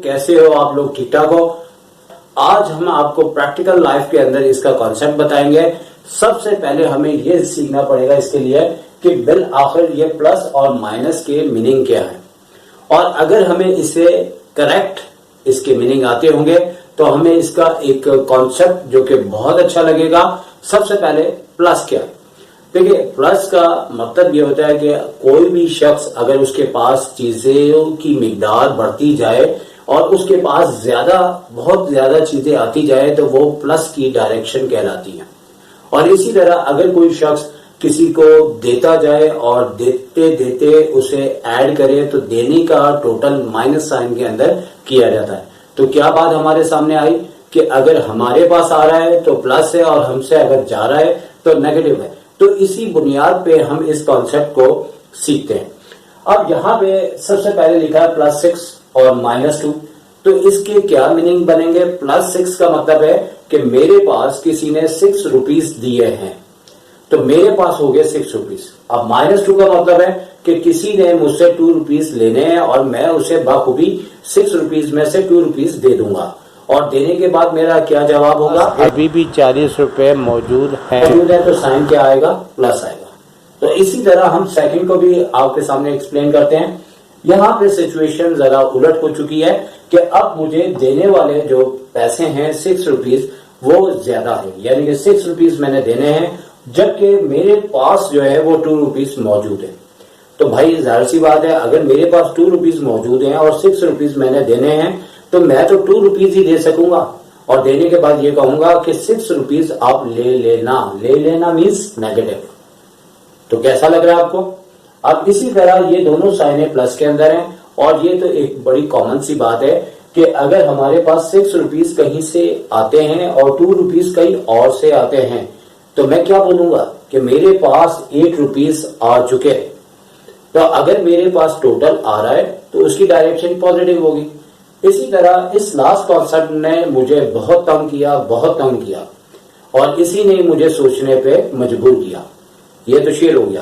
कैसे हो आप लोग? ठीक ठाक हो? आज हम आपको प्रैक्टिकल लाइफ के अंदर इसका कॉन्सेप्ट बताएंगे। सबसे पहले हमें ये सीखना पड़ेगा इसके लिए कि बिल आखिर ये प्लस और माइनस के मीनिंग क्या है, और अगर हमें इसे करेक्ट इसके मीनिंग आते होंगे तो हमें इसका एक कॉन्सेप्ट जो कि बहुत अच्छा लगेगा। सबसे पहले प्लस क्या है? देखिए, प्लस का मतलब ये होता है कि कोई भी शख्स अगर उसके पास चीजों की मिकदार बढ़ती जाए और उसके पास बहुत ज्यादा चीजें आती जाए तो वो प्लस की डायरेक्शन कहलाती है। और इसी तरह अगर कोई शख्स किसी को देता जाए और देते देते उसे ऐड करे तो देने का टोटल माइनस साइन के अंदर किया जाता है। तो क्या बात हमारे सामने आई कि अगर हमारे पास आ रहा है तो प्लस है और हमसे अगर जा रहा है तो नेगेटिव है। तो इसी बुनियाद पे हम इस कॉन्सेप्ट को सीखते हैं। अब यहाँ पे सबसे पहले लिखा है +6 और -2। तो इसके क्या मीनिंग बनेंगे? +6 का मतलब है कि मेरे पास किसी ने 6 रुपीज दिए हैं तो मेरे पास हो गए 6 रुपीज। अब -2 का मतलब है कि किसी ने मुझसे 2 रुपीज लेने हैं और मैं उसे बाखूबी 6 रुपीज में से 2 रुपीज दे दूंगा, और देने के बाद मेरा क्या जवाब होगा? अभी भी 40 रुपए मौजूद है तो साइन क्या आएगा? प्लस आएगा। तो इसी तरह हम सेकंड को भी आपके सामने एक्सप्लेन करते हैं। यहाँ पे सिचुएशन जरा उलट हो चुकी है कि अब मुझे देने वाले जो पैसे हैं 6 रुपीज वो ज्यादा है, यानी कि 6 रुपीज मैंने देने हैं जबकि मेरे पास जो है वो 2 रुपीज मौजूद है। तो भाई जाहिर सी बात है, अगर मेरे पास 2 रुपीज मौजूद हैं और 6 रुपीज मैंने देने हैं तो मैं तो 2 रुपीज ही दे सकूंगा, और देने के बाद ये कहूंगा कि 6 रुपीज आप ले लेना मीन्स नेगेटिव। तो कैसा लग रहा है आपको? अब इसी तरह ये दोनों साइनें प्लस के अंदर हैं, और ये तो एक बड़ी कॉमन सी बात है कि अगर हमारे पास 6 रुपीज कहीं से आते हैं और 2 रुपीज कहीं और से आते हैं तो मैं क्या बोलूंगा कि मेरे पास 8 रुपीज आ चुके हैं। तो अगर मेरे पास टोटल आ रहा है तो उसकी डायरेक्शन पॉजिटिव होगी। इसी तरह इस लास्ट कॉन्सेप्ट ने मुझे बहुत तंग किया और इसी ने मुझे सोचने पे मजबूर किया। ये तो शेर हो गया।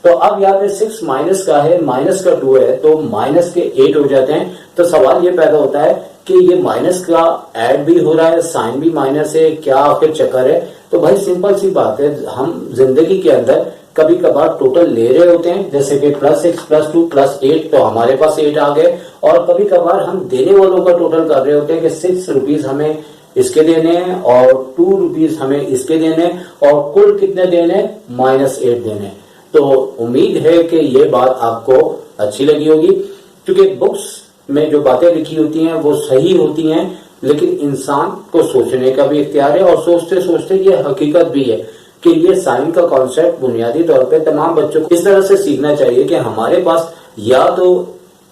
तो अब यहाँ पे 6 माइनस का है, माइनस का 2 है, तो माइनस के 8 हो जाते हैं। तो सवाल ये पैदा होता है कि ये माइनस का ऐड भी हो रहा है, साइन भी माइनस है, क्या आखिर चक्कर है? तो भाई सिंपल सी बात है, हम जिंदगी के अंदर कभी कभार टोटल ले रहे होते हैं, जैसे कि +6 +2 +8, तो हमारे पास 8 आ गए। और कभी कभार हम देने वालों का टोटल कर रहे होते हैं कि 6 रुपीज हमें इसके देने हैं और 2 रुपीज हमें इसके देने, और कुल कितने देने? -8 देने। तो उम्मीद है कि ये बात आपको अच्छी लगी होगी, क्योंकि बुक्स में जो बातें लिखी होती हैं वो सही होती हैं, लेकिन इंसान को सोचने का भी इख्तियार है, और सोचते सोचते ये हकीकत भी है कि ये साइन का कॉन्सेप्ट बुनियादी तौर पे तमाम बच्चों को इस तरह से सीखना चाहिए कि हमारे पास या तो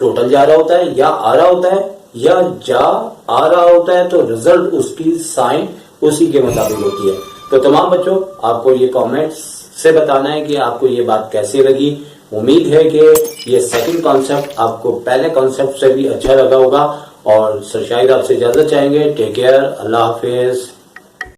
टोटल जा रहा होता है या आ रहा होता है, या आ रहा होता है तो रिजल्ट उसकी साइन उसी के मुताबिक होती है। तो तमाम बच्चों, आपको ये कमेंट्स से बताना है कि आपको ये बात कैसी लगी। उम्मीद है कि ये सेकंड कॉन्सेप्ट आपको पहले कॉन्सेप्ट से भी अच्छा लगा होगा। और सर शाहिद आपसे इजाजत चाहेंगे। टेक केयर, अल्लाह हाफिज।